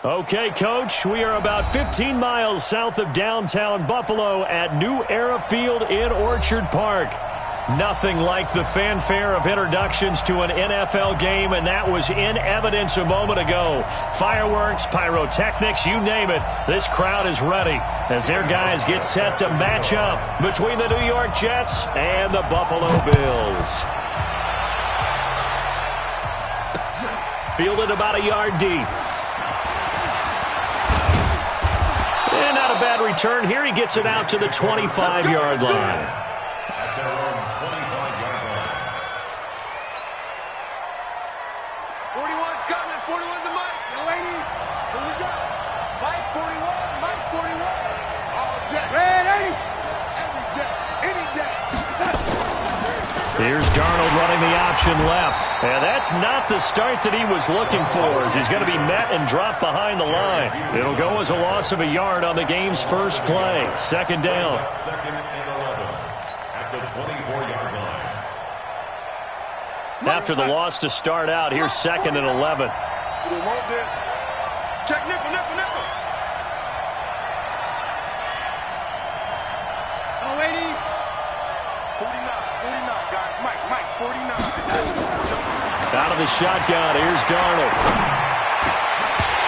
Okay, Coach, we are about 15 miles south of downtown Buffalo at New Era Field in Orchard Park. Nothing like the fanfare of introductions to an NFL game, and that was in evidence a moment ago. Fireworks, pyrotechnics, you name it. This crowd is ready as their guys get set to match up between the New York Jets and the Buffalo Bills. Fielded about a yard deep. And not a bad return here. He gets it out to the 25-yard line. 41's coming. 41's the Mike. No ladies. Here we go. Mike 41. Mike 41. All day. Red 80. Every day. Any day. Here's Darnold running the option left. And that's not the start that he was looking for, as he's going to be met and dropped behind the line. It'll go as a loss of a yard on the game's first play. Second down. Second and 11 at the 24-yard line. After the loss to start out, here's second and 11. We want this. Check nickel, nickel, nickel. Oh, 80. 49, guys. Mike, 49. Out of the shotgun, here's Darnold.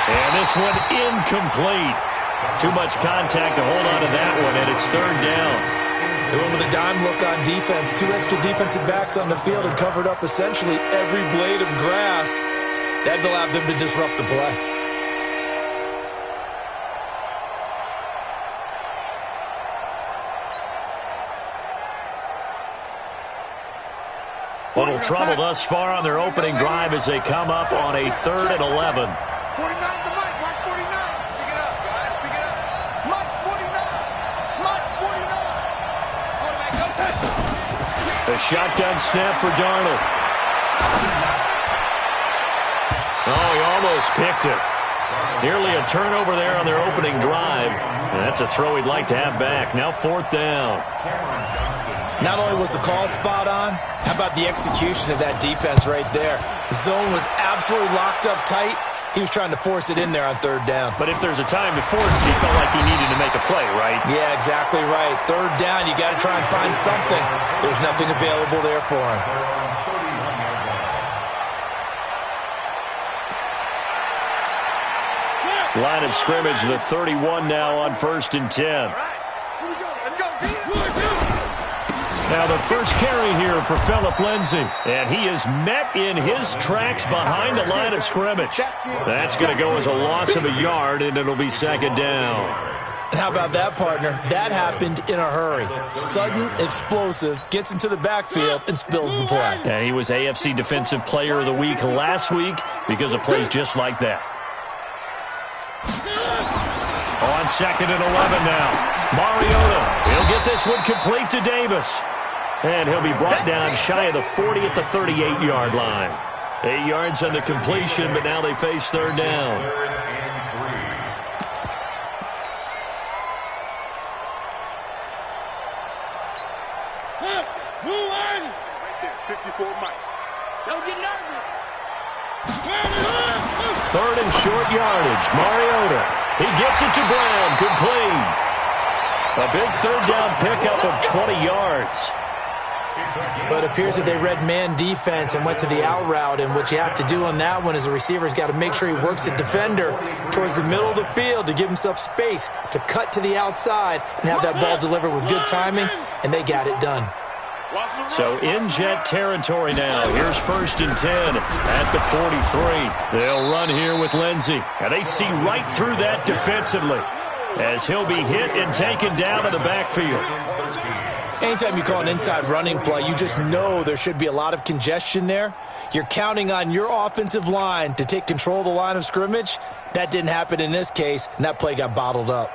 And this one incomplete. Too much contact to hold on to that one, and it's third down. They went with a dime look on defense. Two extra defensive backs on the field and covered up essentially every blade of grass. That allowed them to disrupt the play. Little trouble thus far on their opening drive as they come up on a third and 11. 49's the Mike. Mike 49. Pick it up, guys. Pick it up. Mike's 49. Mike's 49. A shotgun snap for Darnold. Oh, he almost picked it. Nearly a turnover there on their opening drive. And that's a throw he'd like to have back. Now fourth down. Not only was the call spot on, how about the execution of that defense right there? The zone was absolutely locked up tight. He was trying to force it in there on third down. But if there's a time to force it, he felt like he needed to make a play, right? Yeah, exactly right. Third down, you got to try and find something. There's nothing available there for him. Line of scrimmage, the 31 now on 1st and 10. All right. Here we go. Let's go. Now the first carry here for Phillip Lindsay. And he is met in his tracks behind the line of scrimmage. That's going to go as a loss of a yard, and it'll be second down. And how about that, partner? That happened in a hurry. Sudden, explosive, gets into the backfield, and spills the play. And he was AFC Defensive Player of the Week last week because of plays just like that. On second and 11 now. Mariota, he'll get this one complete to Davis. And he'll be brought down shy of the 40 at the 38-yard line. 8 yards on the completion, but now they face third down. 54 Mike. Don't get nervous. Third and short yardage. Mariota. He gets it to Brown. Complete. A big third down pickup of 20 yards. But it appears that they read man defense and went to the out route, and what you have to do on that one is the receiver's got to make sure he works the defender towards the middle of the field to give himself space to cut to the outside and have that ball delivered with good timing, and they got it done. So in Jet territory now. Here's 1st and 10 at the 43. They'll run here with Lindsay. And they see right through that defensively as he'll be hit and taken down in the backfield. Anytime you call an inside running play, you just know there should be a lot of congestion there. You're counting on your offensive line to take control of the line of scrimmage. That didn't happen in this case, and that play got bottled up.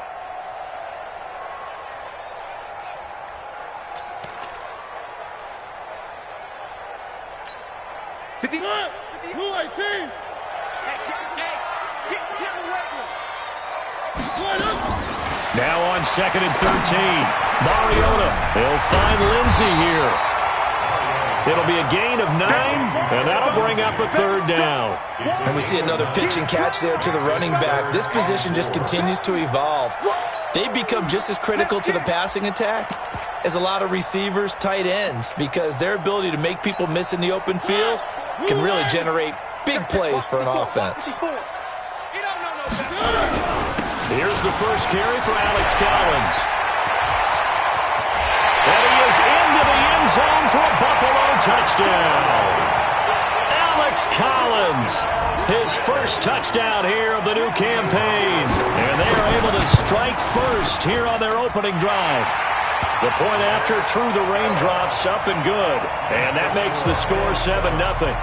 Now on 2nd and 13. Mariota. He'll find Lindsay here. It'll be a gain of 9, and that'll bring up a 3rd down. And we see another pitch and catch there to the running back. This position just continues to evolve. They become just as critical to the passing attack as a lot of receivers, tight ends, because their ability to make people miss in the open field can really generate big plays for an offense. Here's the first carry for Alex Collins. And he is into the end zone for a Buffalo touchdown. Alex Collins, his first touchdown here of the new campaign. And they are able to strike first here on their opening drive. The point after through the raindrops, up and good. And that makes the score 7-0.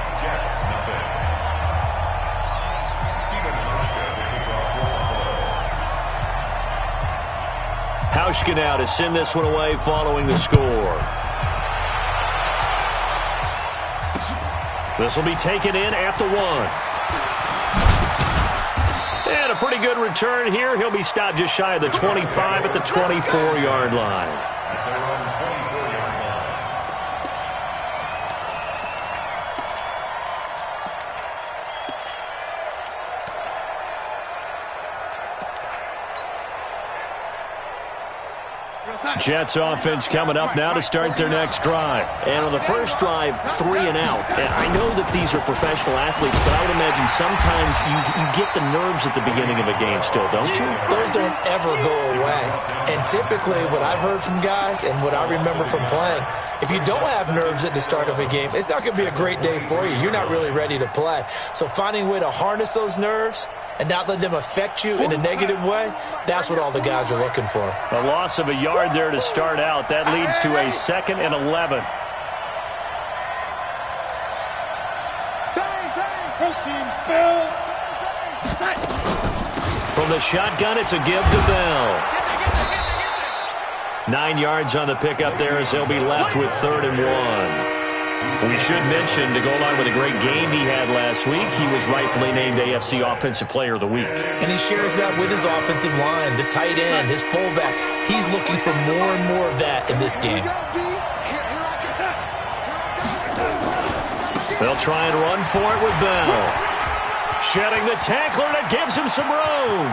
Hauschka now to send this one away following the score. This will be taken in at the 1. And a pretty good return here. He'll be stopped just shy of the 25 at the 24-yard line. Jets offense coming up now to start their next drive. And on the first drive, 3 and out. And I know that these are professional athletes, but I would imagine sometimes you get the nerves at the beginning of a game still, don't you? Those don't ever go away. And typically what I've heard from guys and what I remember from playing, if you don't have nerves at the start of a game, it's not going to be a great day for you. You're not really ready to play. So finding a way to harness those nerves and not let them affect you in a negative way, that's what all the guys are looking for. A loss of a yard there to start out. That leads to a 2nd and 11. From the shotgun, it's a give to Bell. 9 yards on the pickup there as they'll be left with 3rd and 1. We should mention, to go along with a great game he had last week, he was rightfully named AFC Offensive Player of the Week. And he shares that with his offensive line, the tight end, his fullback. He's looking for more and more of that in this game. They'll try and run for it with Bell. Shedding the tackler that gives him some room.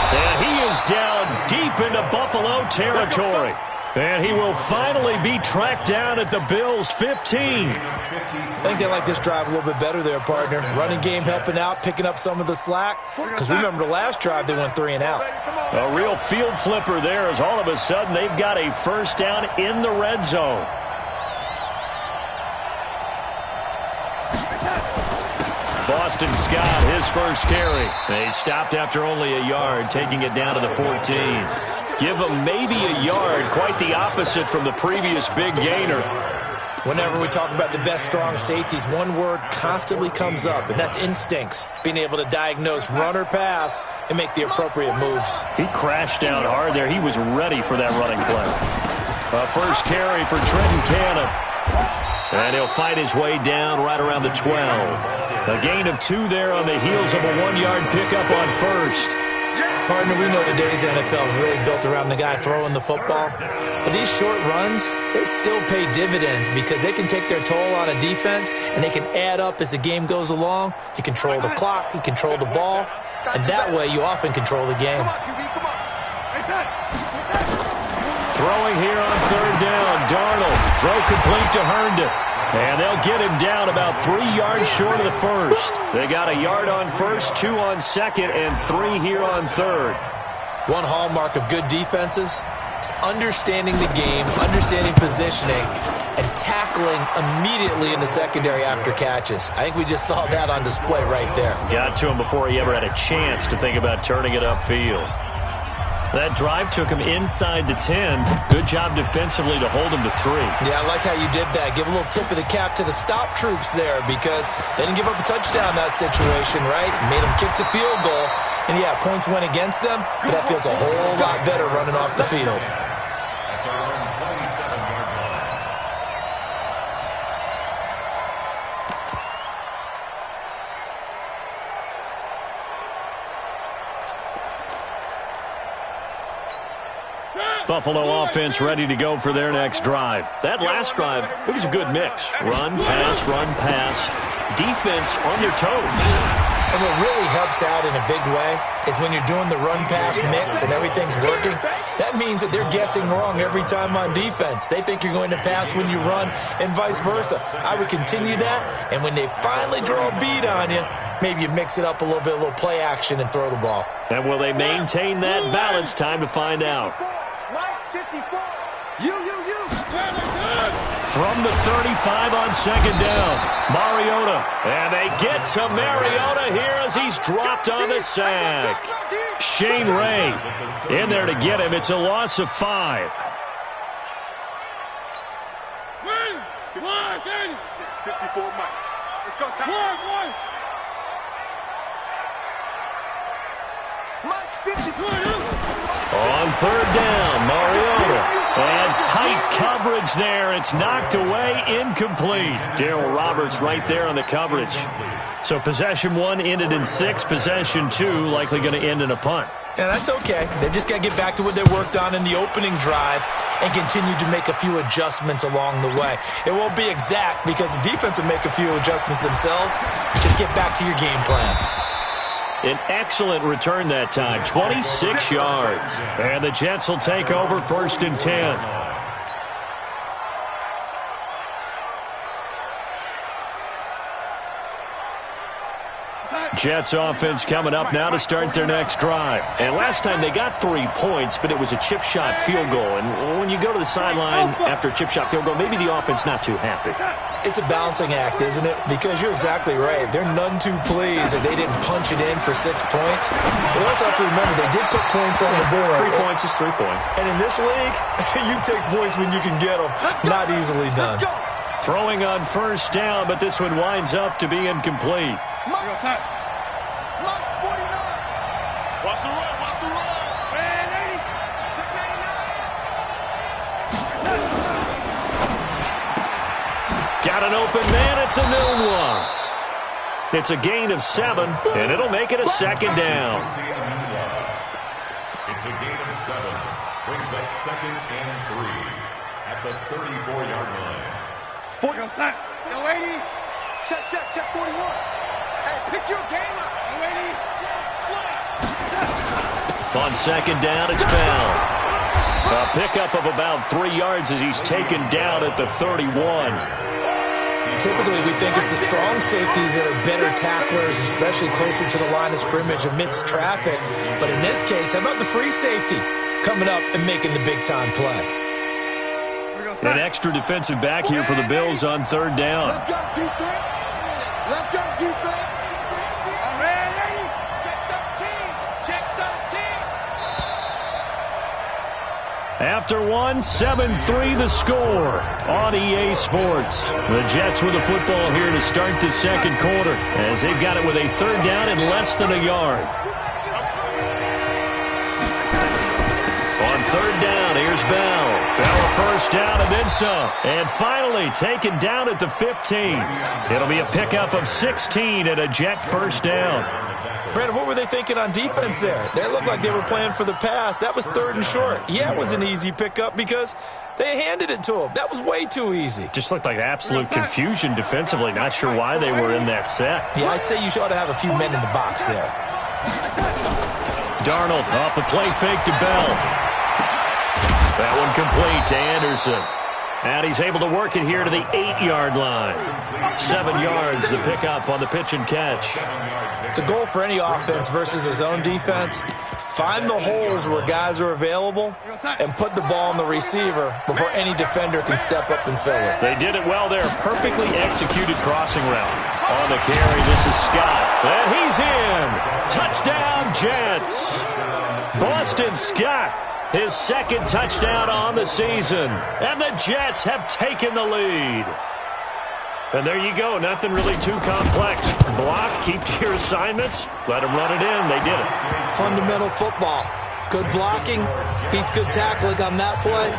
And he is down deep into Buffalo territory. And he will finally be tracked down at the Bills' 15. I think they like this drive a little bit better there, partner. Running game helping out, picking up some of the slack. Because remember the last drive, they went 3 and out. A real field flipper there as all of a sudden they've got a first down in the red zone. Boston Scott, his first carry. They stopped after only a yard, taking it down to the 14. Give him maybe a yard, quite the opposite from the previous big gainer. Whenever we talk about the best strong safeties, one word constantly comes up, and that's instincts. Being able to diagnose run or pass and make the appropriate moves. He crashed down hard there. He was ready for that running play. A first carry for Trenton Cannon. And he'll fight his way down right around the 12. A gain of 2 there on the heels of a 1-yard pickup on first. Partner, we know today's NFL is really built around the guy throwing the football. But these short runs, they still pay dividends because they can take their toll on a defense and they can add up as the game goes along. You control the clock, you control the ball, and that way you often control the game. Throwing here on 3rd down, Darnold. Throw complete to Herndon. And they'll get him down about 3 yards short of the first. They got a yard on first, 2 on second, and 3 here on third. One hallmark of good defenses is understanding the game, understanding positioning, and tackling immediately in the secondary after catches. I think we just saw that on display right there. Got to him before he ever had a chance to think about turning it upfield. That drive took him inside the 10. Good job defensively to hold him to 3. Yeah, I like how you did that. Give a little tip of the cap to the stop troops there because they didn't give up a touchdown in that situation, right? Made them kick the field goal. And, yeah, points went against them, but that feels a whole lot better running off the field. Buffalo offense ready to go for their next drive. That last drive, it was a good mix. Run, pass. Defense on their toes. And what really helps out in a big way is when you're doing the run-pass mix and everything's working, that means that they're guessing wrong every time on defense. They think you're going to pass when you run and vice versa. I would continue that, and when they finally draw a beat on you, maybe you mix it up a little bit, a little play action, and throw the ball. And will they maintain that balance? Time to find out. From the 35 on second down, Mariota. And they get to Mariota here as he's dropped on the sack. Shane Ray in there to get him. It's a loss of 5. 54, Mike. Let's go, Ty. Mike, 54. On third down, Mariota. And tight coverage there. It's knocked away, incomplete. Darryl Roberts right there on the coverage. So possession 1 ended in 6. Possession 2 likely going to end in a punt. Yeah, that's okay. They just got to get back to what they worked on in the opening drive and continue to make a few adjustments along the way. It won't be exact because the defense will make a few adjustments themselves. Just get back to your game plan. An excellent return that time, 26 yards. And the Jets will take over 1st and 10. Jets offense coming up now to start their next drive. And last time they got 3 points, but it was a chip shot field goal. And when you go to the sideline after a chip shot field goal, maybe the offense not too happy. It's a balancing act, isn't it? Because you're exactly right. They're none too pleased that they didn't punch it in for 6 points. But also have to remember, they did put points on the board. 3 points is 3 points. And in this league, you take points when you can get them. Not easily done. Throwing on 1st down, but this one winds up to be incomplete. Watch the run. Man, 80. Check 99. Got an open man. It's a noon one. It's a gain of 7, and it'll make it a 2nd down. It's a gain of 7. Brings up 2nd and 3 at the 34-yard line. 40 on sack. Yo, 80. Check 41. Hey, pick your game up. Yo, 80. On 2nd down, it's Bell. A pickup of about 3 yards as he's taken down at the 31. Typically, we think it's the strong safeties that are better tacklers, especially closer to the line of scrimmage amidst traffic. But in this case, how about the free safety coming up and making the big-time play? An extra defensive back here for the Bills on 3rd down. Let's go, defense. Let's go, defense. All right, 80. Check 13. After 1, 7-3 the score on EA Sports. The Jets with the football here to start the 2nd quarter as they've got it with a 3rd down and less than a yard. On 3rd down, here's Bell. Bell a 1st down and then some. And finally taken down at the 15. It'll be a pickup of 16 and a Jet 1st down. Brandon, what were they thinking on defense there? They looked like they were playing for the pass. That was 3rd and short. Yeah, it was an easy pickup because they handed it to him. That was way too easy. Just looked like absolute confusion defensively. Not sure why they were in that set. Yeah, I'd say you ought to have a few men in the box there. Darnold off the play fake to Bell. That one complete to Anderson. And he's able to work it here to the 8-yard line. 7 yards, the pickup on the pitch and catch. The goal for any offense versus his own defense, find the holes where guys are available and put the ball on the receiver before any defender can step up and fill it. They did it well there. Perfectly executed crossing route. On the carry, this is Scott. And he's in. Touchdown, Jets. Boston Scott. His 2nd touchdown on the season. And the Jets have taken the lead. And there you go. Nothing really too complex. Block, keep to your assignments, let them run it in. They did it. Fundamental football. Good blocking beats good tackling on that play.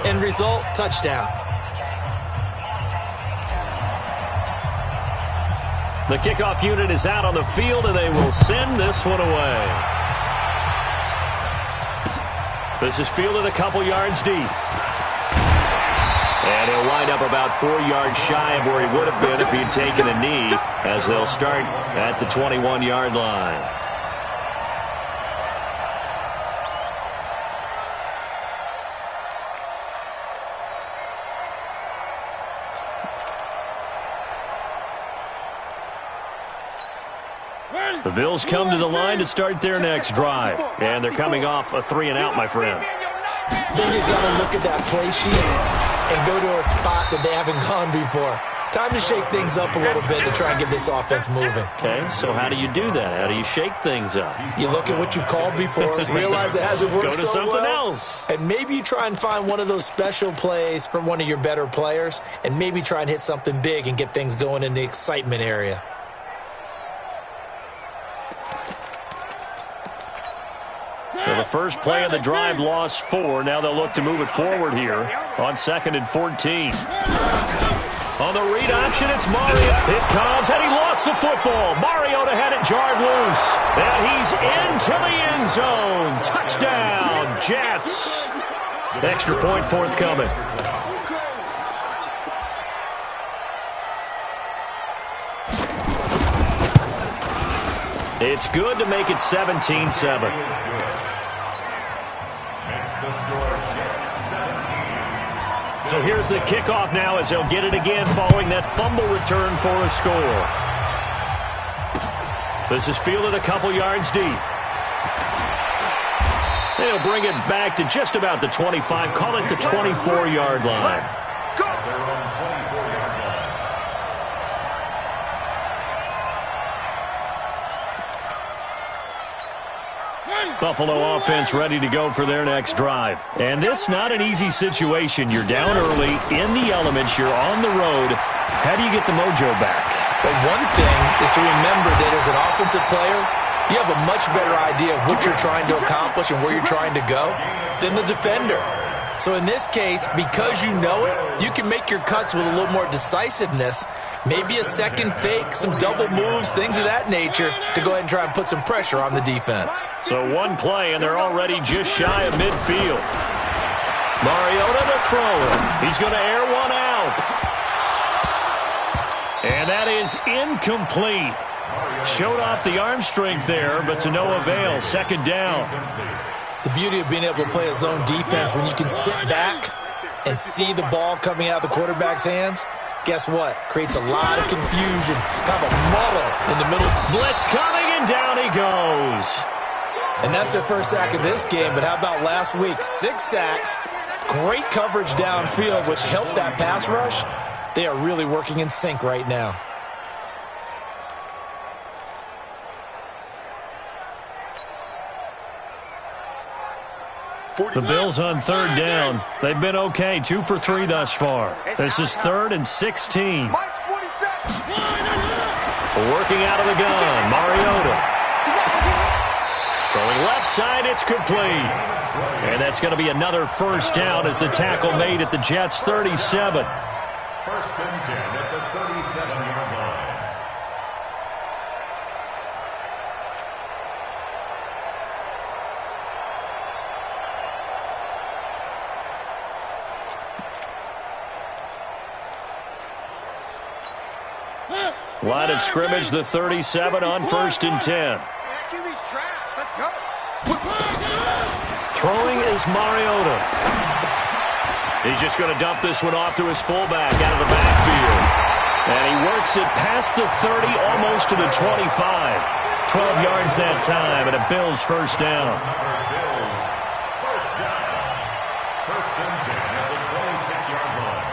End result, touchdown. The kickoff unit is out on the field, and they will send this one away. This is fielded a couple yards deep. And he'll wind up about 4 yards shy of where he would have been if he'd taken a knee, as they'll start at the 21-yard line. The Bills come to the line to start their next drive. And they're coming off a 3-and-out, my friend. Then you got to look at that play sheet and go to a spot that they haven't gone before. Time to shake things up a little bit to try and get this offense moving. Okay, so how do you do that? How do you shake things up? You look at what you've called before, realize it hasn't worked Go to so something well, else. and maybe you try and find one of those special plays from one of your better players, and maybe try and hit something big and get things going in the excitement area. Well, the first play of the drive lost 4. Now they'll look to move it forward here on 2nd and 14. On the read option, it's Mario. It comes, and he lost the football. Mariota had it jarred loose. And he's into the end zone. Touchdown, Jets. Extra point forthcoming. It's good to make it 17-7. So here's the kickoff now as they'll get it again following that fumble return for a score. This is fielded a couple yards deep. They'll bring it back to just about the 25, call it the 24-yard line. Buffalo offense ready to go for their next drive. And this not an easy situation. You're down early, in the elements, you're on the road. How do you get the mojo back? But one thing is to remember that as an offensive player, you have a much better idea of what you're trying to accomplish and where you're trying to go than the defender. So in this case, because you know it, you can make your cuts with a little more decisiveness, maybe a second fake, some double moves, things of that nature, to go ahead and try and put some pressure on the defense. So one play, and they're already just shy of midfield. Mariota to throw it. He's going to air one out. And that is incomplete. Showed off the arm strength there, but to no avail. Second down. The beauty of being able to play a zone defense, when you can sit back and see the ball coming out of the quarterback's hands, guess what? Creates a lot of confusion, kind of a muddle in the middle. Blitz coming, and down he goes. And that's their first sack of this game, but how about last week? 6 sacks, great coverage downfield, which helped that pass rush. They are really working in sync right now. The Bills on third down. They've been okay, 2 for 3 thus far. This is 3rd and 16. Working out of the gun, Mariota. Throwing left side, it's complete. And that's going to be another first down as the tackle made at the Jets' 37. 1st and 10 at the 37-yard line. Line of scrimmage, the 37 on 1st and 10. Throwing is Mariota. He's just going to dump this one off to his fullback out of the backfield. And he works it past the 30, almost to the 25. 12 yards that time, and a Bills first down. First down. 1st and 10 at the 26-yard line.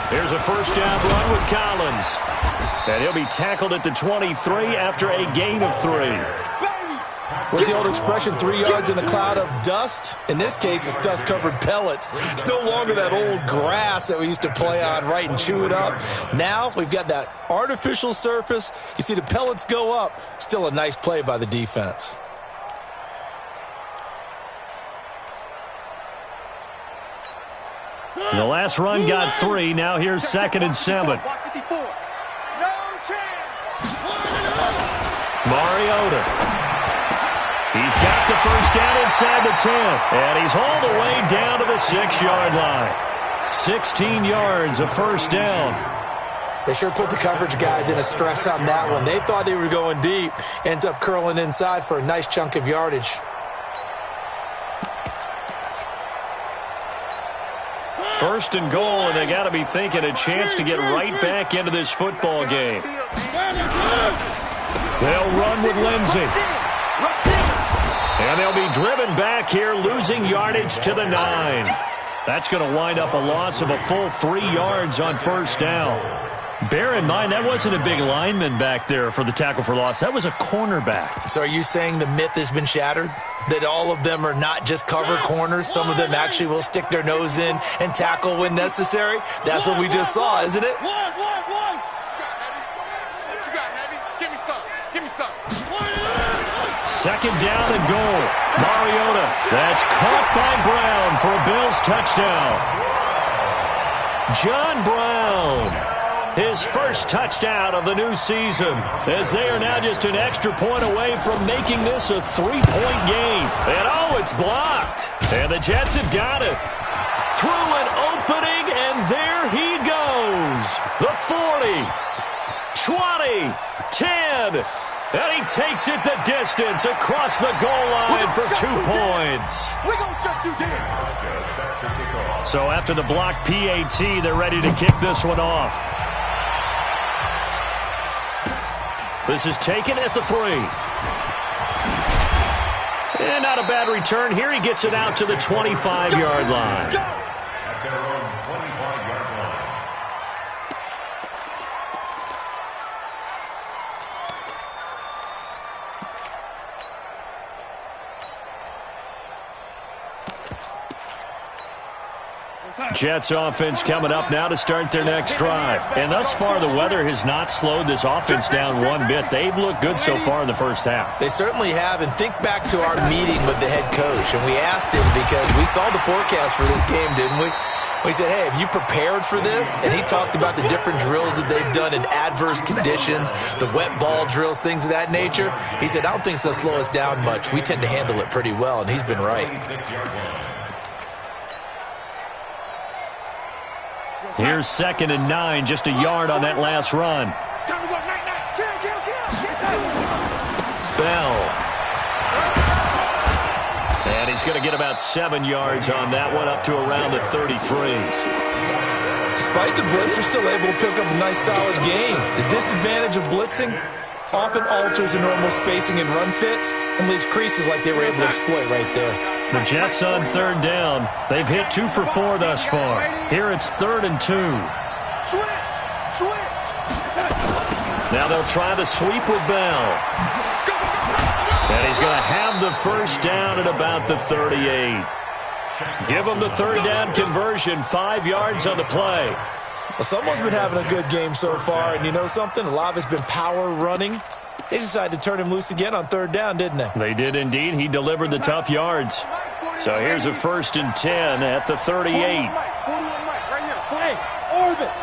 Here's a first down run with Collins. And he'll be tackled at the 23 after a gain of 3. What's the old expression, 3 yards in a cloud of dust? In this case, it's dust-covered pellets. It's no longer that old grass that we used to play on, right, and chew it up. Now we've got that artificial surface. You see the pellets go up. Still a nice play by the defense. The last run got 3. Now here's 2nd and 7. Mariota. He's got the first down inside the 10. And he's all the way down to the 6-yard line. 16 yards, a first down. They sure put the coverage guys in a stress on that one. They thought they were going deep. Ends up curling inside for a nice chunk of yardage. First and goal, and they got to be thinking a chance to get right back into this football game. They'll run with Lindsey. And they'll be driven back here, losing yardage to the 9. That's going to wind up a loss of a full 3 yards on first down. Bear in mind, that wasn't a big lineman back there for the tackle for loss. That was a cornerback. So are you saying the myth has been shattered? That all of them are not just cover corners? Some of them actually will stick their nose in and tackle when necessary? That's what we just saw, isn't it? What you got, Heavy? Give me some. Give me some. 2nd down and goal. Mariota. That's caught by Brown for a Bills touchdown. John Brown. His first touchdown of the new season, as they are now just an extra point away from making this a 3-point game. And oh, it's blocked. And the Jets have got it. Through an opening, and there he goes. The 40, 20, 10. And he takes it the distance across the goal line for 2 points. We're going to shut you down. So after the blocked PAT, they're ready to kick this one off. This is taken at the 3. And not a bad return here. He gets it out to the 25-yard line. At their own 25-yard line. Jets offense coming up now to start their next drive. And thus far, the weather has not slowed this offense down one bit. They've looked good so far in the first half. They certainly have. And think back to our meeting with the head coach. And we asked him because we saw the forecast for this game, didn't we? We said, hey, have you prepared for this? And he talked about the different drills that they've done in adverse conditions, the wet ball drills, things of that nature. He said, I don't think it's going to slow us down much. We tend to handle it pretty well, and he's been right. Here's 2nd and 9, just a yard on that last run. Bell. And he's going to get about 7 yards on that one, up to around the 33. Despite the blitz, they're still able to pick up a nice, solid game. The disadvantage of blitzing often alters the normal spacing and run fits and leaves creases like they were able to exploit right there. The Jets on 3rd down. They've hit 2 for 4 thus far. Here it's 3rd and 2. Switch. Now they'll try the sweep with Bell. And he's going to have the first down at about the 38. Give him the 3rd down conversion, 5 yards on the play. Well, someone's been having a good game so far, and you know something? A lot of it's been power running. They decided to turn him loose again on 3rd down, didn't they? They did indeed. He delivered the tough yards. So here's a 1st and 10 at the 38. 41 Mike, right here. Hey, orbit. We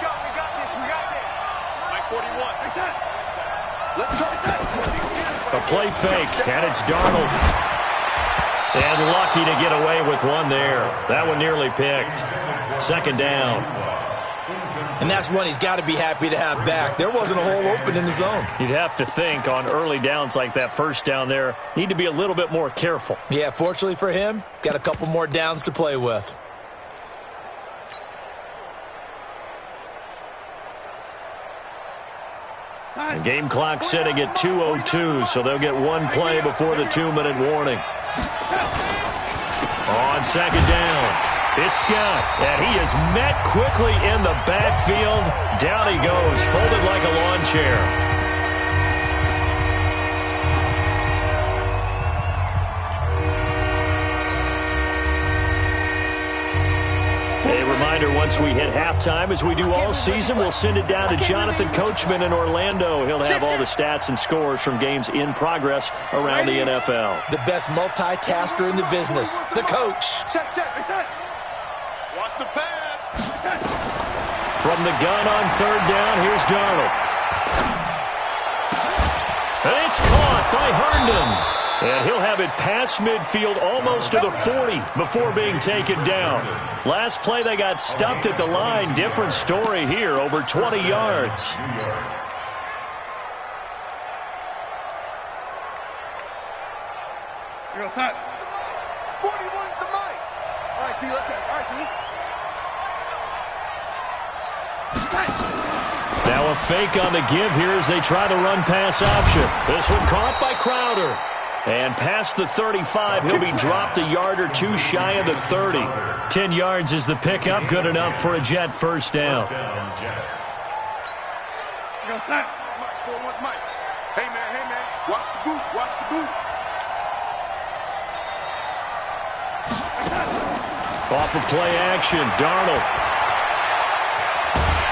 got this. Mike 41. Let's go. A play fake, and it's Darnold. And lucky to get away with one there. That one nearly picked. 2nd down. And that's one he's got to be happy to have back. There wasn't a hole open in the zone. You'd have to think on early downs like that, first down there, need to be a little bit more careful. Yeah, fortunately for him, got a couple more downs to play with. The game clock sitting at 2:02, so they'll get one play before the 2-minute warning. On 2nd down. It's Scott, and he is met quickly in the backfield. Down he goes, folded like a lawn chair. A reminder, once we hit halftime, as we do all season, we'll send it down to Jonathan Coachman in Orlando. He'll have all the stats and scores from games in progress around the NFL. The best multitasker in the business, the coach. Check. Watch the pass. From the gun on third down, here's Darnold. And it's caught by Herndon. And he'll have it past midfield almost to the 40 before being taken down. Last play they got stuffed at the line. Different story here, over 20 yards. You're outside. 41's the mic. All right, T, let's go. All right, T. Now a fake on the give here as they try the run-pass option. This one caught by Crowder. And past the 35, he'll be dropped a yard or two shy of the 30. 10 yards is the pickup, good enough for a Jet first down. You're outside. Mike, 41's Mike. Hey, man, watch the boot, watch the boot. Off of play action, Darnold.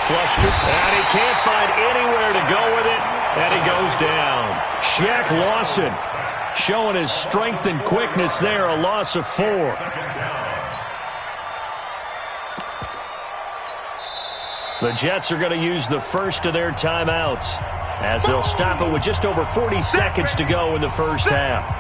Flushed it, and he can't find anywhere to go with it, and he goes down. Shaq Lawson showing his strength and quickness there, a loss of 4. The Jets are going to use the first of their timeouts as they'll stop it with just over 40 seconds to go in the first half.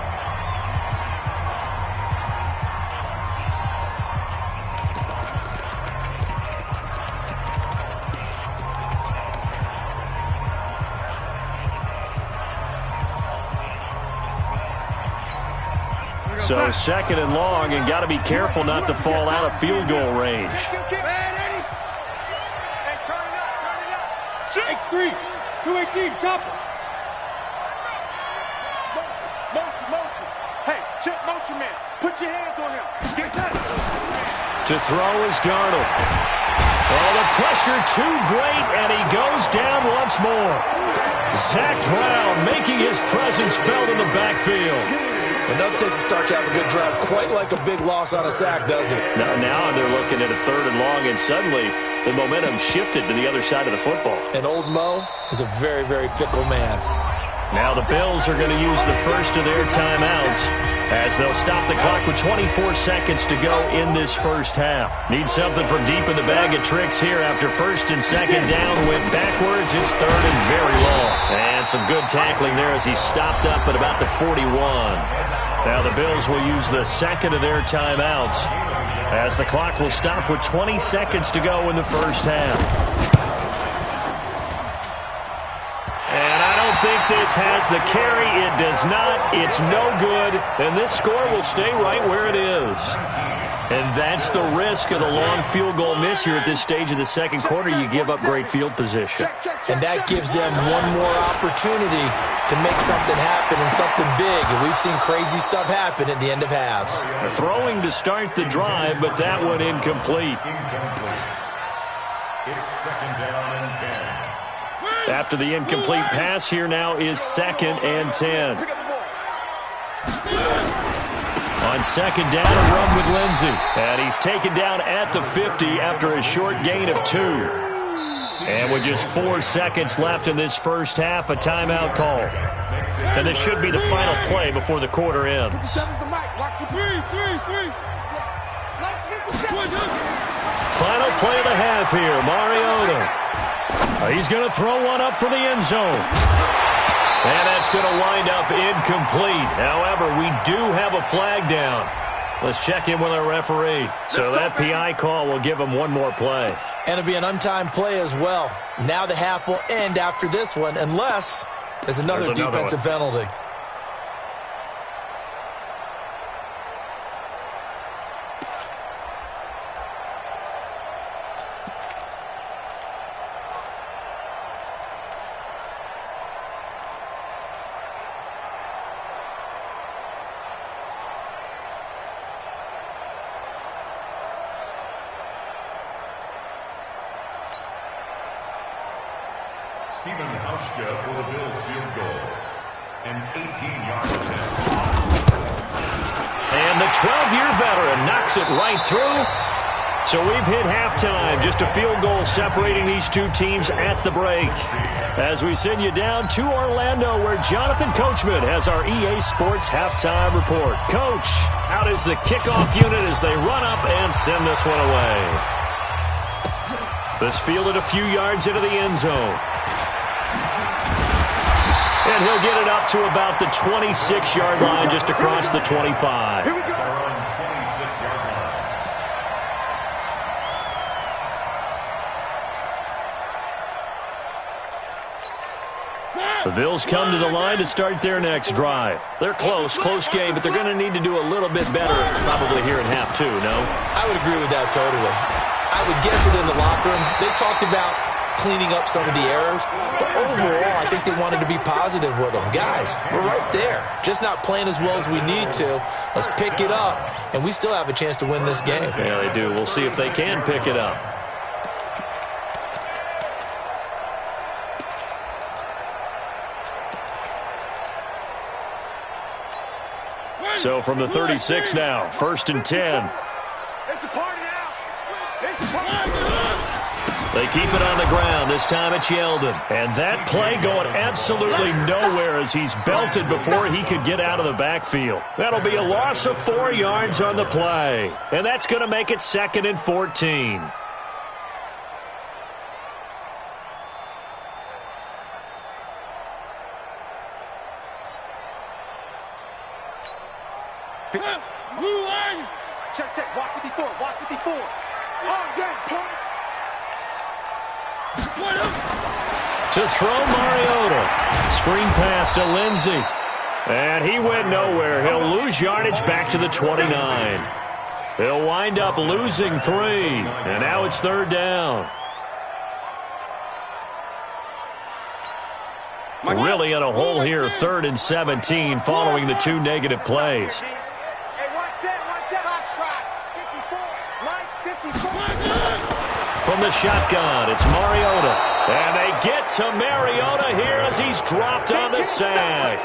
So second and long, and got to be careful not to fall out of field goal range. X3, 218, chopper. Motion. Hey, check motion man. Put your hands on him. Get that. To throw is Darnold. Oh, the pressure too great, and he goes down once more. Zach Brown making his presence felt in the backfield. It doesn't take a start to have a good drive, quite like a big loss on a sack, does it? Now they're looking at a third and long, and suddenly the momentum shifted to the other side of the football. And old Mo is a very, very fickle man. Now the Bills are going to use the first of their timeouts as they'll stop the clock with 24 seconds to go in this first half. Need something from deep in the bag of tricks here after first and second down. Went backwards. It's third and very long. And some good tackling there as he stopped up at about the 41. Now the Bills will use the second of their timeouts as the clock will stop with 20 seconds to go in the first half. And I don't think this has the carry. It does not. It's no good. And this score will stay right where it is. And that's the risk of the long field goal miss here at this stage of the second quarter. You give up great field position. And that gives them one more opportunity to make something happen and something big. And we've seen crazy stuff happen at the end of halves. Throwing to start the drive, but that one incomplete. It's second down and 10. After the incomplete pass, here now is second and 10. On second down, a run with Lindsey. And he's taken down at the 50 after a short gain of 2. And with just 4 seconds left in this first half, a timeout call. And this should be the final play before the quarter ends. Final play of the half here, Mariota. He's going to throw one up for the end zone. And that's going to wind up incomplete. However, we do have a flag down. Let's check in with our referee. So that PI call will give him one more play. And it'll be an untimed play as well. Now the half will end after this one, unless there's another defensive penalty. Stephen Hauschka for the Bills field goal. An 18-yard attempt. And the 12-year veteran knocks it right through. So we've hit halftime. Just a field goal separating these two teams at the break. As we send you down to Orlando, where Jonathan Coachman has our EA Sports halftime report. Coach. Out is the kickoff unit as they run up and send this one away. This fielded a few yards into the end zone. And he'll get it up to about the 26-yard line, just across the 25. Here we go. They're on 26-yard line. The Bills come to the line to start their next drive. They're close game, but they're going to need to do a little bit better probably here in half two, no? I would agree with that totally. I would guess it in the locker room. They talked about cleaning up some of the errors, but overall, I think they wanted to be positive with them. Guys, we're right there. Just not playing as well as we need to. Let's pick it up, and we still have a chance to win this game. Yeah, they do. We'll see if they can pick it up. So from the 36 now, 1st and 10. It's a party now. It's a party. They keep it on the ground. This time it's Yeldon. And that play going absolutely nowhere as he's belted before he could get out of the backfield. That'll be a loss of 4 yards on the play. And that's going to make it 2nd and 14. Check. Watch 54. Watch 54. On game, point. To throw Mariota. Screen pass to Lindsey. And he went nowhere. He'll lose yardage back to the 29. He'll wind up losing 3. And now it's 3rd down. Really in a hole here, 3rd and 17 following the 2 negative plays. From the shotgun, it's Mariota. And they get to Mariota here as he's dropped on the sack.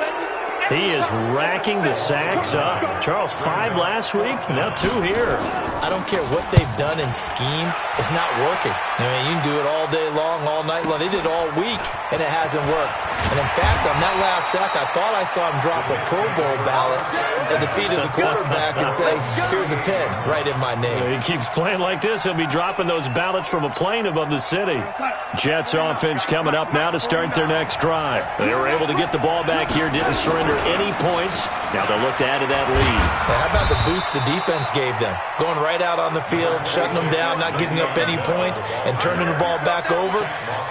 He is racking the sacks up. Charles, 5 last week, now 2 here. I don't care what they've done in scheme. It's not working. I mean, you can do it all day long, all night long. They did it all week, and it hasn't worked. And in fact, on that last sack, I thought I saw him drop a Pro Bowl ballot at the feet of the quarterback and say, here's a pen right in my name. He keeps playing like this, he'll be dropping those ballots from a plane above the city. Jets offense coming up now to start their next drive. They were able to get the ball back here, didn't surrender any points. Now they'll look to add to that lead. Now, how about the boost the defense gave them? Going right out on the field, shutting them down, not giving up any points, and turning the ball back over.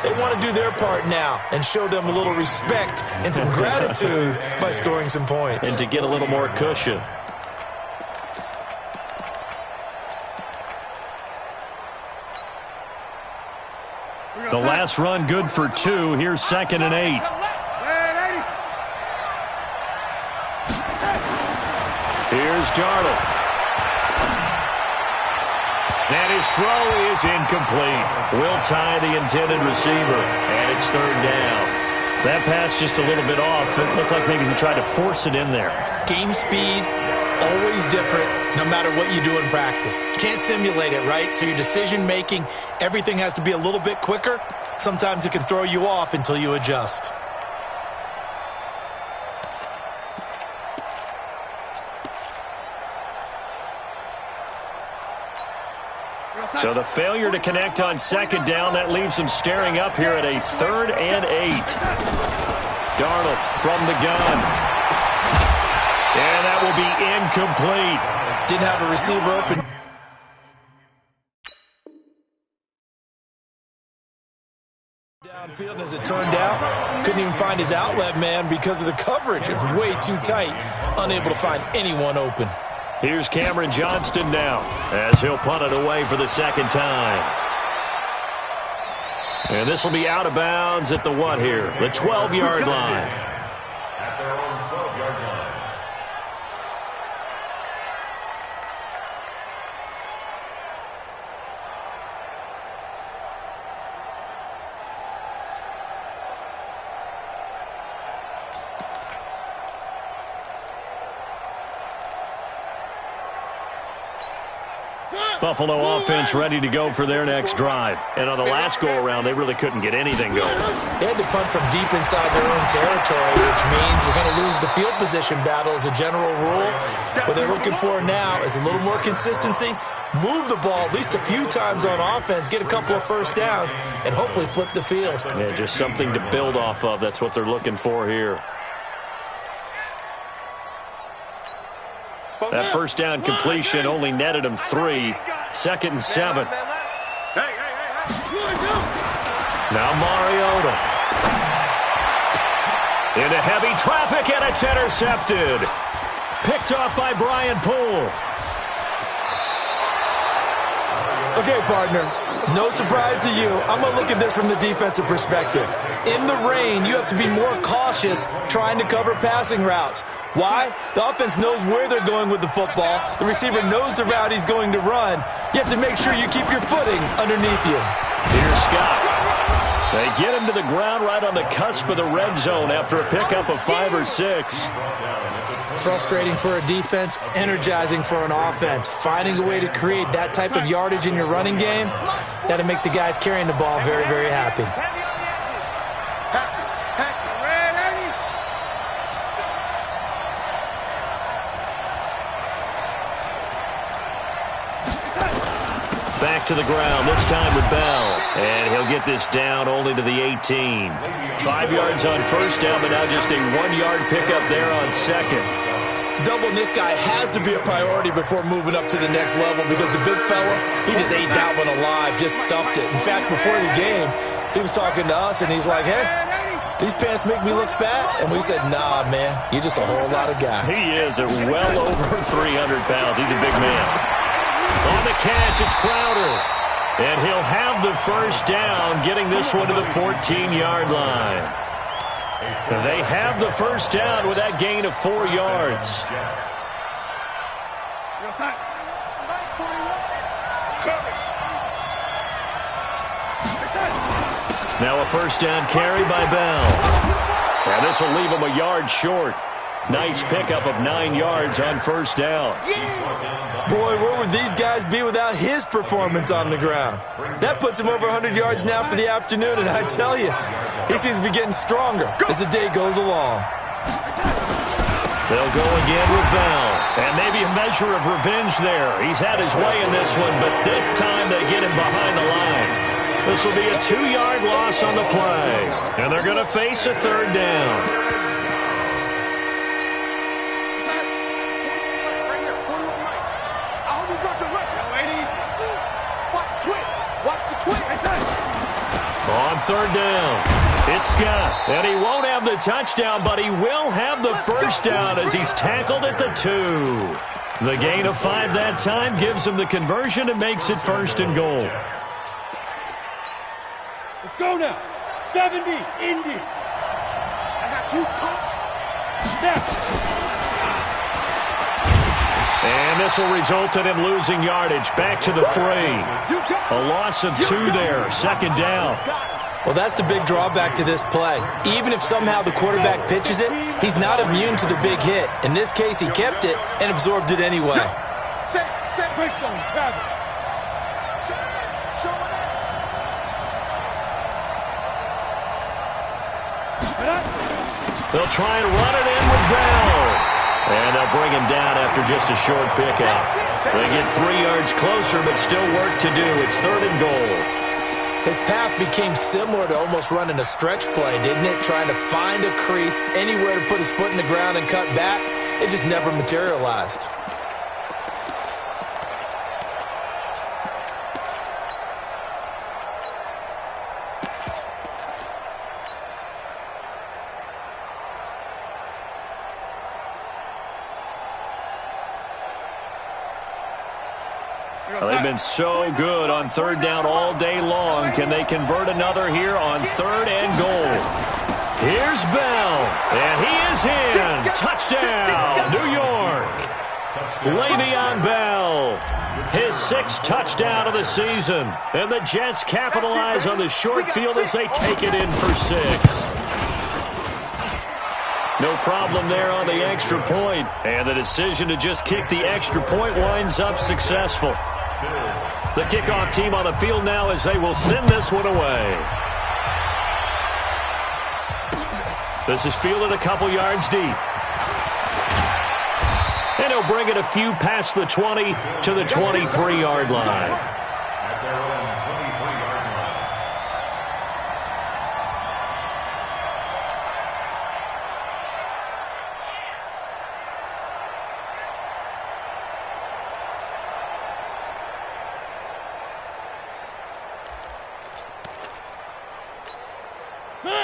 They want to do their part now and show them a little respect and some gratitude by scoring some points. And to get a little more cushion. The last run good for 2. Here's 2nd and 8. Here's Darnold. And his throw is incomplete. Will tie the intended receiver. And it's 3rd down. That pass just a little bit off. It looked like maybe he tried to force it in there. Game speed, always different, no matter what you do in practice. You can't simulate it, right? So your decision-making, everything has to be a little bit quicker. Sometimes it can throw you off until you adjust. So the failure to connect on 2nd down, that leaves him staring up here at a 3rd and 8. Darnold from the gun. And that will be incomplete. Didn't have a receiver open. Downfield, as it turned out, couldn't even find his outlet man because of the coverage. It was way too tight. Unable to find anyone open. Here's Cameron Johnston now as he'll punt it away for the 2nd time. And this will be out of bounds at the what here? The 12-yard line. At their own 12-yard line. Buffalo offense ready to go for their next drive. And on the last go-around, they really couldn't get anything going. They had to punt from deep inside their own territory, which means you're going to lose the field position battle as a general rule. What they're looking for now is a little more consistency, move the ball at least a few times on offense, get a couple of first downs, and hopefully flip the field. Yeah, just something to build off of. That's what they're looking for here. That first down completion only netted him 3. 2nd and 7. Now Mariota. Into heavy traffic, and it's intercepted. Picked off by Brian Poole. Okay, partner, no surprise to you. I'm going to look at this from the defensive perspective. In the rain, you have to be more cautious trying to cover passing routes. Why? The offense knows where they're going with the football. The receiver knows the route he's going to run. You have to make sure you keep your footing underneath you. Here's Scott. They get him to the ground right on the cusp of the red zone after a pickup of 5 or 6. Frustrating for a defense, energizing for an offense. Finding a way to create that type of yardage in your running game, that'll make the guys carrying the ball very, very happy. Back to the ground, this time with Bell. And he'll get this down only to the 18. 5 yards on first down, but now just a 1-yard pickup there on second. Doubling this guy has to be a priority before moving up to the next level, because the big fella, he just ate that one alive, just stuffed it. In fact, before the game, he was talking to us, and he's like, hey, these pants make me look fat? And we said, nah, man, you're just a whole lot of guy. He is at well over 300 pounds. He's a big man. On the catch, it's Crowder. And he'll have the first down, getting this one to the 14-yard line. They have the first down with that gain of 4 yards. Now a first down carry by Bell. And this will leave him a yard short. Nice pickup of 9 yards on first down. Boy, where would these guys be without his performance on the ground? That puts him over 100 yards now for the afternoon, and I tell you, he seems to be getting stronger as the day goes along. They'll go again with Bell, and maybe a measure of revenge there. He's had his way in this one, but this time they get him behind the line. This will be a 2-yard loss on the play, and they're going to face a third down. On third down, it's Scott, and he won't have the touchdown, but he will have the first down as he's tackled at the 2. The gain of 5 that time gives him the conversion and makes it first and goal. Let's go now. 70, Indy. I got you, Pop. And this will result in him losing yardage. Back to the 3. A loss of 2 there. Second down. Well, that's the big drawback to this play. Even if somehow the quarterback pitches it, he's not immune to the big hit. In this case, he kept it and absorbed it anyway. Set Bridgestone, Travis. They'll try and run it in with Bell. And they'll bring him down after just a short pickup. They get 3 yards closer, but still work to do. It's third and goal. His path became similar to almost running a stretch play, didn't it? Trying to find a crease, anywhere to put his foot in the ground and cut back. It just never materialized. They've been so good on third down all day long. Can they convert another here on third and goal? Here's Bell, and he is in. Touchdown, New York. Le'Veon Bell, his 6th touchdown of the season. And the Jets capitalize on the short field as they take it in for 6. No problem there on the extra point. And the decision to just kick the extra point winds up successful. The kickoff team on the field now as they will send this one away. This is fielded a couple yards deep. And he'll bring it a few past the 20 to the 23-yard line. At their own 23-yard line.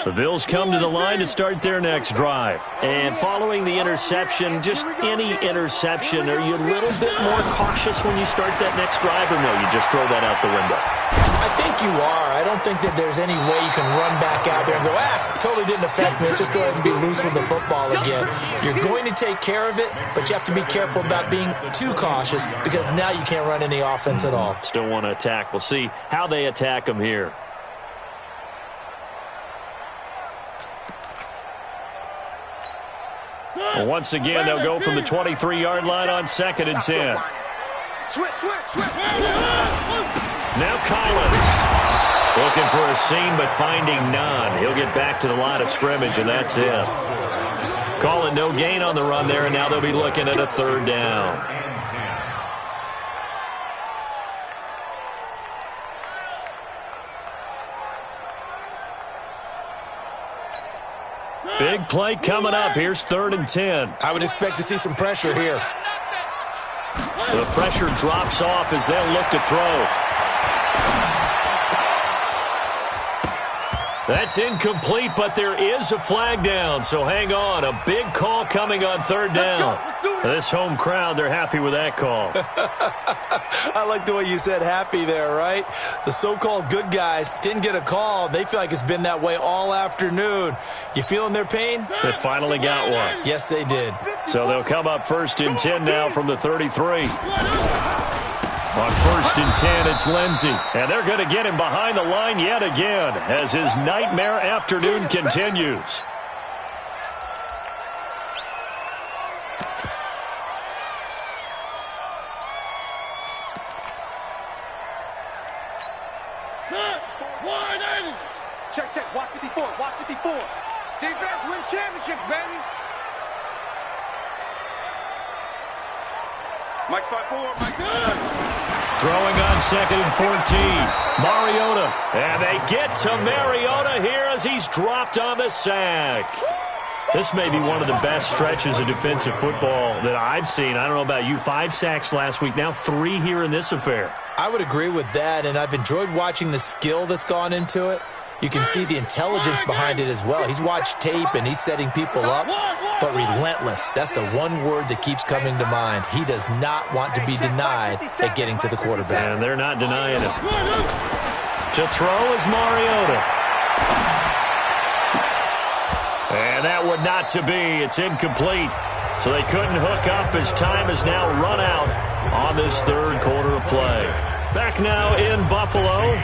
The Bills come to the line to start their next drive. And following the interception, just any interception, are you a little bit more cautious when you start that next drive, or no, you just throw that out the window? I think you are. I don't think that there's any way you can run back out there and go, totally didn't affect me. Let's just go ahead and be loose with the football again. You're going to take care of it, but you have to be careful about being too cautious because now you can't run any offense at all. Still want to attack. We'll see how they attack them here. Well, once again, they'll go from the 23-yard line on 2nd and 10. Now Collins looking for a seam but finding none. He'll get back to the line of scrimmage, and that's it. Call it no gain on the run there, and now they'll be looking at a 3rd down. Big play coming up. Here's 3rd and 10. I would expect to see some pressure here. The pressure drops off as they'll look to throw. That's incomplete, but there is a flag down, so hang on. A big call coming on 3rd down. This home crowd, they're happy with that call. I like the way you said happy there, right? The so-called good guys didn't get a call. They feel like it's been that way all afternoon. You feeling their pain? They finally got one. Yes, they did. So they'll come up 1st and 10 now from the 33. On 1st and 10, it's Lindsey. And they're going to get him behind the line yet again as his nightmare afternoon continues. Check. Watch 54. Watch 54. Defense wins championships, baby. Mike 5-4. Mike. Throwing on 2nd and 14. Mariota. And they get to Mariota here as he's dropped on the sack. This may be one of the best stretches of defensive football that I've seen. I don't know about you. 5 sacks last week. Now 3 here in this affair. I would agree with that, and I've enjoyed watching the skill that's gone into it. You can see the intelligence behind it as well. He's watched tape, and he's setting people up, but relentless. That's the one word that keeps coming to mind. He does not want to be denied at getting to the quarterback. And they're not denying him. To throw is Mariota. And that would not to be. It's incomplete. So they couldn't hook up as time has now run out on this 3rd quarter of play. Back now in Buffalo.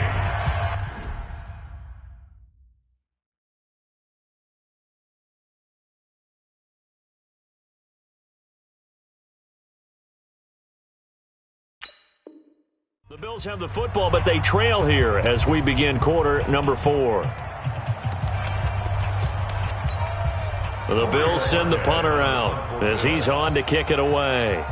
The Bills have the football, but they trail here as we begin quarter number 4. The Bills send the punter out as he's on to kick it away.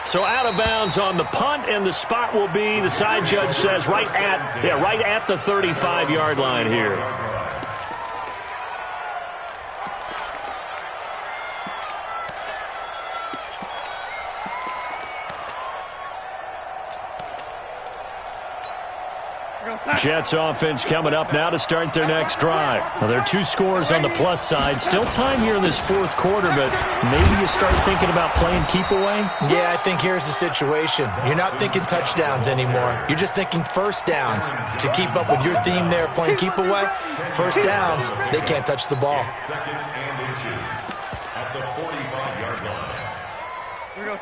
So out of bounds on the punt, and the spot will be, the side judge says, right at the 35-yard line here. Jets offense coming up now to start their next drive. Well, there are 2 scores on the plus side. Still time here in this 4th quarter, but maybe you start thinking about playing keep away? Yeah, I think here's the situation. You're not thinking touchdowns anymore. You're just thinking 1st downs. To keep up with your theme there, playing keep away, 1st downs, they can't touch the ball. 2nd and inches at the 45-yard line.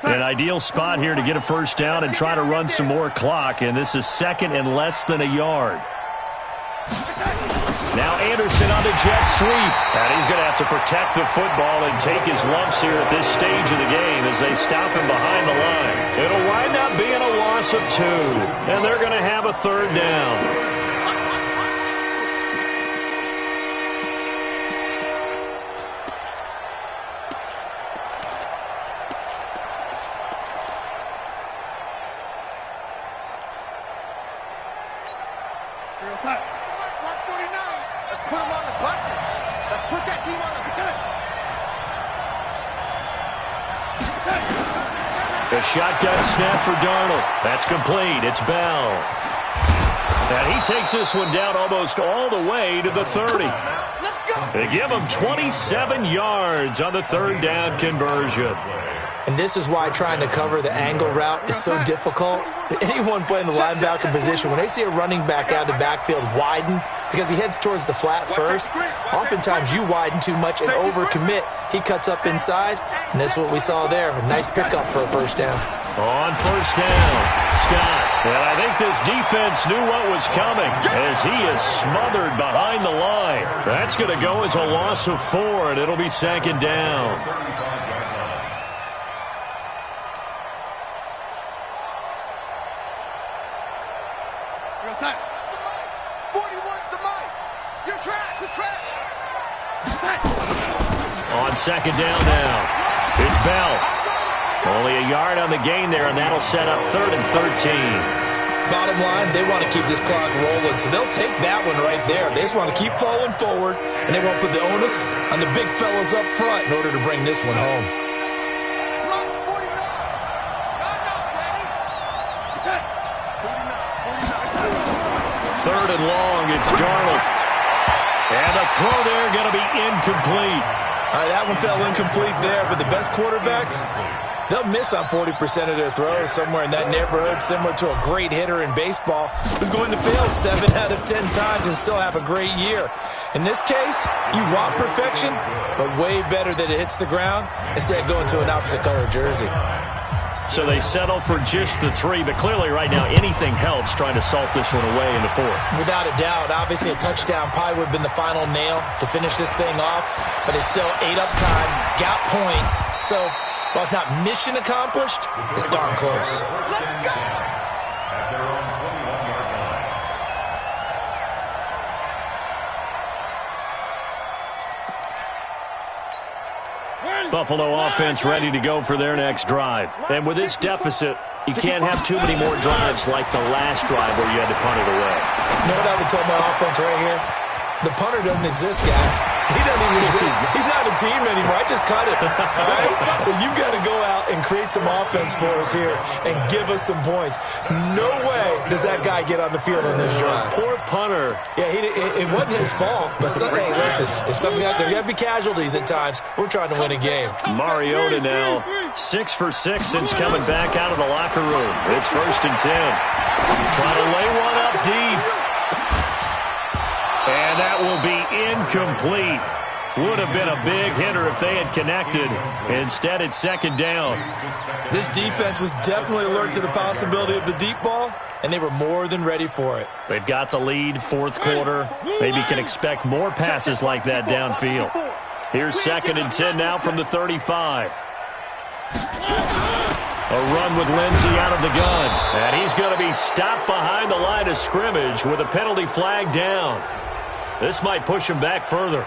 An ideal spot here to get a 1st down and try to run some more clock, and this is 2nd and less than a yard. Now Anderson on the jet sweep. And he's going to have to protect the football and take his lumps here at this stage of the game as they stop him behind the line. It'll wind up being a loss of 2. And they're going to have a 3rd down. Mark 49. Let's put him on the buses. Let's put that team on the The shotgun snap for Darnold. That's complete. It's Bell. And he takes this one down almost all the way to the 30. Let's go. They give him 27 yards on the 3rd down conversion. And this is why trying to cover the angle route is so difficult. Anyone playing the linebacker position, when they see a running back out of the backfield widen, because he heads towards the flat first, oftentimes you widen too much and overcommit. He cuts up inside, and that's what we saw there. A nice pickup for a 1st down. On 1st down, Scott. And I think this defense knew what was coming as he is smothered behind the line. That's going to go as a loss of 4, and it'll be 2nd down. On 2nd down now, it's Bell. Only a yard on the gain there, and that'll set up 3rd and 13. Bottom line, they want to keep this clock rolling, so they'll take that one right there. They just want to keep falling forward, and they won't put the onus on the big fellas up front in order to bring this one home. 3rd and long, it's Darnold. And the throw there going to be incomplete. All right, that one fell incomplete there, but the best quarterbacks, they'll miss on 40% of their throws, somewhere in that neighborhood, similar to a great hitter in baseball who's going to fail 7 out of 10 times and still have a great year. In this case, you want perfection, but way better that it hits the ground instead of going to an opposite color jersey. So they settle for just the 3, but clearly right now anything helps trying to salt this one away in the 4th. Without a doubt, obviously a touchdown probably would have been the final nail to finish this thing off, but they still ate up time, got points. So while it's not mission accomplished, it's darn close. Let's go. Buffalo offense ready to go for their next drive. And with this deficit, you can't have too many more drives like the last drive where you had to punt it away. You know what I would tell my offense right here? The punter doesn't exist, guys. He doesn't even exist. He's not a team anymore. I just cut it. All right? So you've got to go out and create some offense for us here and give us some points. No way does that guy get on the field on this drive. Poor punter. Yeah, it wasn't his fault. But, hey, listen, there got to be casualties at times. We're trying to win a game. Mariota now 6 for 6 since coming back out of the locker room. It's 1st and 10. Trying to lay one up deep. And that will be incomplete. Would have been a big hitter if they had connected. Instead, it's 2nd down. This defense was definitely alert to the possibility of the deep ball, and they were more than ready for it. They've got the lead, 4th quarter. Maybe can expect more passes like that downfield. Here's 2nd and 10 now from the 35. A run with Lindsey out of the gun. And he's going to be stopped behind the line of scrimmage with a penalty flag down. This might push him back further.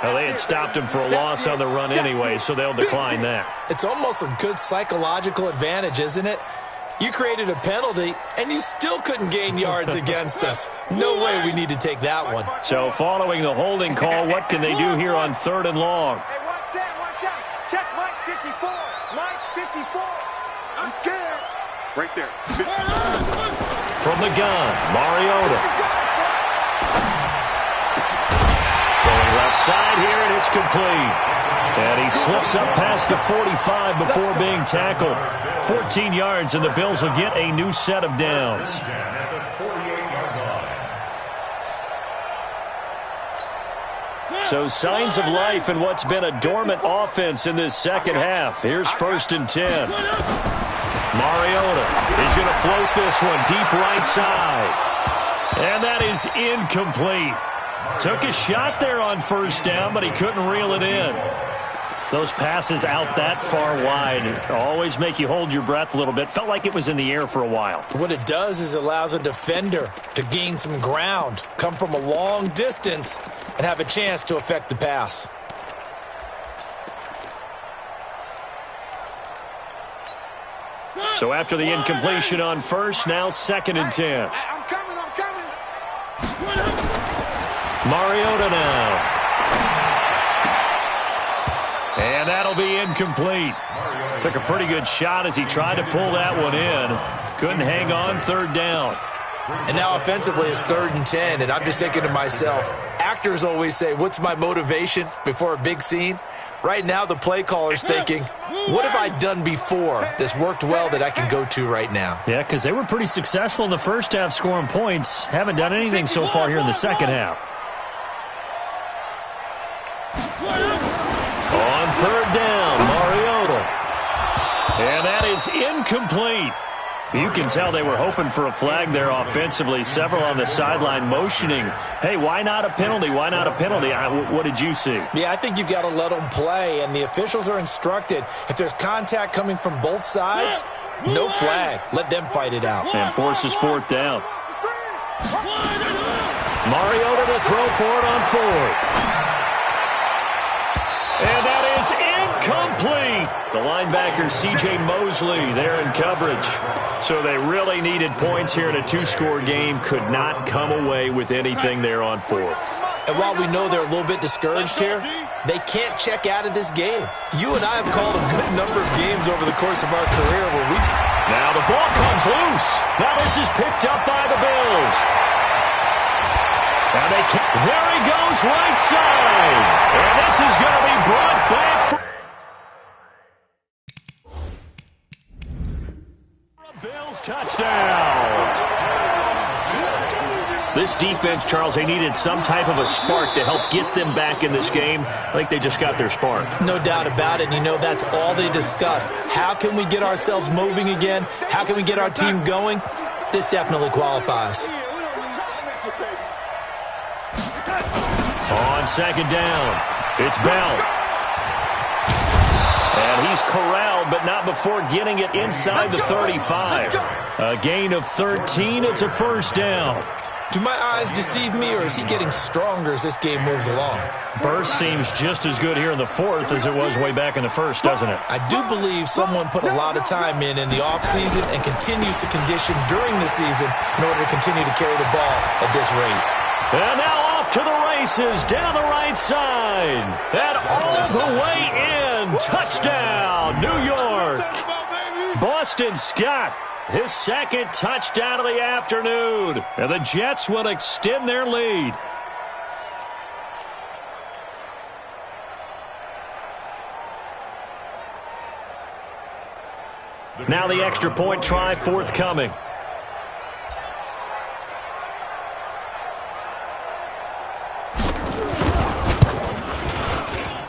Well, they had stopped him for a loss on the run anyway, so they'll decline that. It's almost a good psychological advantage, isn't it? You created a penalty, and you still couldn't gain yards against us. No way we need to take that one. So following the holding call, what can they do here on 3rd and long? Hey, watch out. Check Mike 54. Mike 54. I'm scared. Right there. From the gun, Mariota. Left side here, and it's complete. And he slips up past the 45 before being tackled. 14 yards, and the Bills will get a new set of downs. So signs of life in what's been a dormant offense in this second half. Here's 1st and 10. Mariota is going to float this one deep right side. And that is incomplete. Took a shot there on first down, but he couldn't reel it in. Those passes out that far wide always make you hold your breath a little bit. Felt like it was in the air for a while. What it does is allows a defender to gain some ground, come from a long distance, and have a chance to affect the pass. So after the incompletion on first, now 2nd and 10. I'm coming. Mariota now. And that'll be incomplete. Took a pretty good shot as he tried to pull that one in. Couldn't hang on, 3rd down. And now offensively it's 3rd and 10, and I'm just thinking to myself, actors always say, what's my motivation before a big scene? Right now the play caller's thinking, what have I done before that's worked well that I can go to right now? Yeah, because they were pretty successful in the first half scoring points. Haven't done anything so far here in the second half. On 3rd down, Mariota. And that is incomplete. You can tell they were hoping for a flag there offensively. Several on the sideline motioning, hey, why not a penalty? Why not a penalty? What did you see? Yeah, I think you've got to let them play, and the officials are instructed. If there's contact coming from both sides, no flag. Let them fight it out. And forces 4th down. Mariota to throw for it on 4th. And that is incomplete. The linebacker, C.J. Mosley, there in coverage. So they really needed points here in a 2-score game. Could not come away with anything there on 4th. And while we know they're a little bit discouraged here, they can't check out of this game. You and I have called a good number of games over the course of our career where we... Now the ball comes loose. Now this is picked up by the Bills. Now there he goes, right side. And this is going to be brought back for a Bills touchdown. This defense, Charles, they needed some type of a spark to help get them back in this game. I think they just got their spark. No doubt about it. And you know, that's all they discussed. How can we get ourselves moving again? How can we get our team going? This definitely qualifies. On 2nd down, it's Bell. And he's corralled, but not before getting it inside the 35. A gain of 13, it's a 1st down. Do my eyes deceive me, or is he getting stronger as this game moves along? Burst seems just as good here in the 4th as it was way back in the 1st, doesn't it? I do believe someone put a lot of time in the offseason and continues to condition during the season in order to continue to carry the ball at this rate. And now off to the races, down the right side. And all the way in. Touchdown, New York. Boston Scott, his 2nd touchdown of the afternoon. And the Jets will extend their lead. Now the extra point try forthcoming.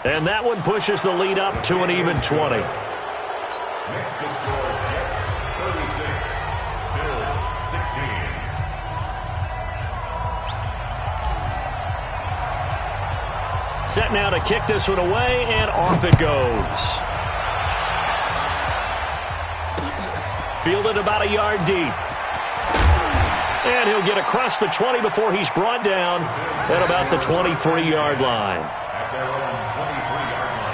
And that one pushes the lead up to an even 20. Next to score, Jets 36, Bills 16. Set now to kick this one away, and off it goes. Fielded about a yard deep. And he'll get across the 20 before he's brought down at about the 23-yard line. At their own 23-yard line.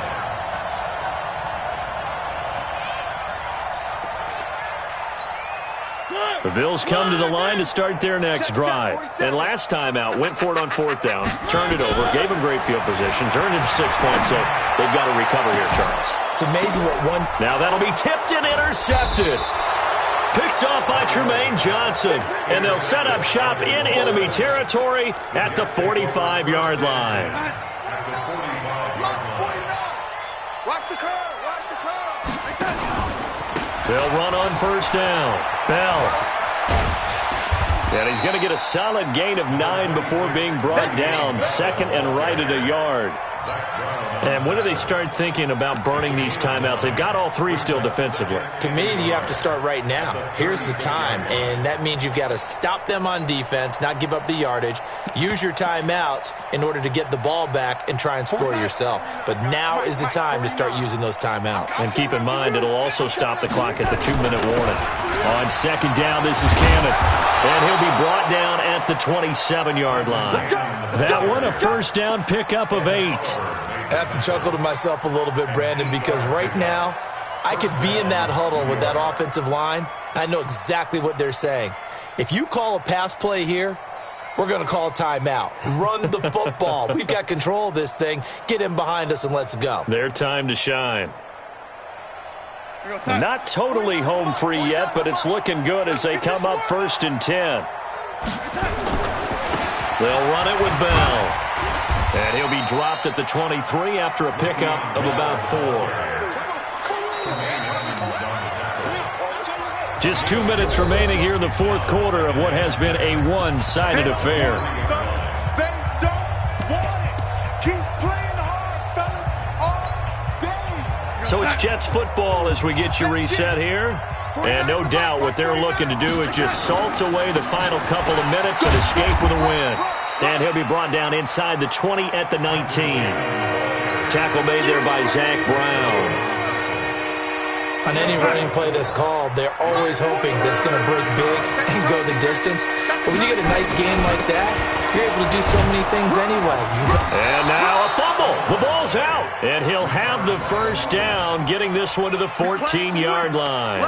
The Bills come to the line to start their next drive. And last time out, went for it on 4th down, turned it over, gave them great field position, turned it to 6 points, so they've got to recover here, Charles. It's amazing what one... Now that'll be tipped and intercepted. Picked off by Tremaine Johnson. And they'll set up shop in enemy territory at the 45-yard line. Watch the curve. Watch the curve. They'll run on 1st down. Bell. And he's going to get a solid gain of 9 before being brought down. 2nd and right at a yard. And when do they start thinking about burning these timeouts? They've got all three still defensively. To me, you have to start right now. Here's the time, and that means you've got to stop them on defense, not give up the yardage, use your timeouts in order to get the ball back and try and score yourself. But now is the time to start using those timeouts. And keep in mind, it'll also stop the clock at the 2-minute warning. On second down, this is Cannon. And he'll be brought down at the 27-yard line. That one, a first down pickup of 8. I have to chuckle to myself a little bit, Brandon, because right now I could be in that huddle with that offensive line. I know exactly what they're saying. If you call a pass play here, we're going to call a timeout. Run the football. We've got control of this thing. Get in behind us and let's go. Their time to shine. Not totally home free yet, but it's looking good as they come up 1st and 10. They'll run it with Bell. And he'll be dropped at the 23 after a pickup of about 4. Just 2 minutes remaining here in the fourth quarter of what has been a one-sided affair. They don't want it. Keep playing hard, fellas, all day. So it's Jets football as we get you reset here. And no doubt what they're looking to do is just salt away the final couple of minutes and escape with a win. And he'll be brought down inside the 20 at the 19. Tackle made there by Zach Brown. On any running play that's called, they're always hoping that it's going to break big and go the distance. But when you get a nice game like that, you're able to do so many things anyway. And now a fumble. The ball's out. And he'll have the first down, getting this one to the 14-yard line.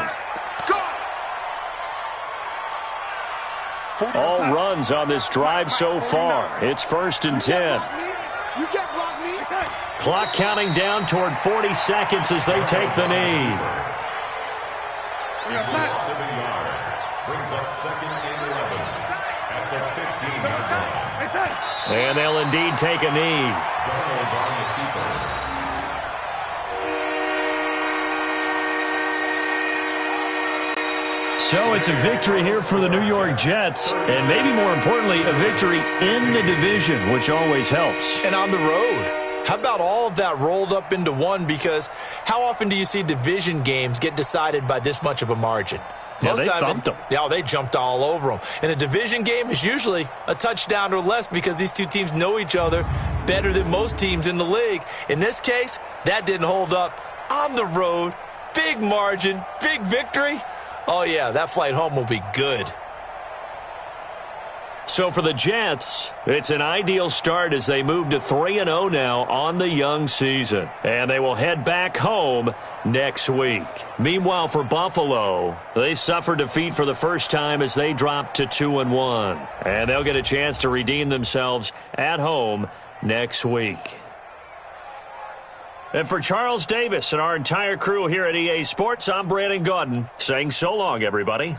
All runs on this drive so far. It's 1st and 10. Clock counting down toward 40 seconds as they take the knee. Brings up 2nd and 11 at the 15-yard line. And they'll indeed take a knee. Donald on the keeper. So it's a victory here for the New York Jets, and maybe more importantly, a victory in the division, which always helps. And on the road. How about all of that rolled up into one? Because how often do you see division games get decided by this much of a margin? Yeah, they thumped them. Yeah, they jumped all over them. And a division game is usually a touchdown or less because these two teams know each other better than most teams in the league. In this case, that didn't hold up. On the road, big margin, big victory. Oh, yeah, that flight home will be good. So for the Jets, it's an ideal start as they move to 3-0 now on the young season. And they will head back home next week. Meanwhile, for Buffalo, they suffered defeat for the first time as they dropped to 2-1. And they'll get a chance to redeem themselves at home next week. And for Charles Davis and our entire crew here at EA Sports, I'm Brandon Gaudin saying so long, everybody.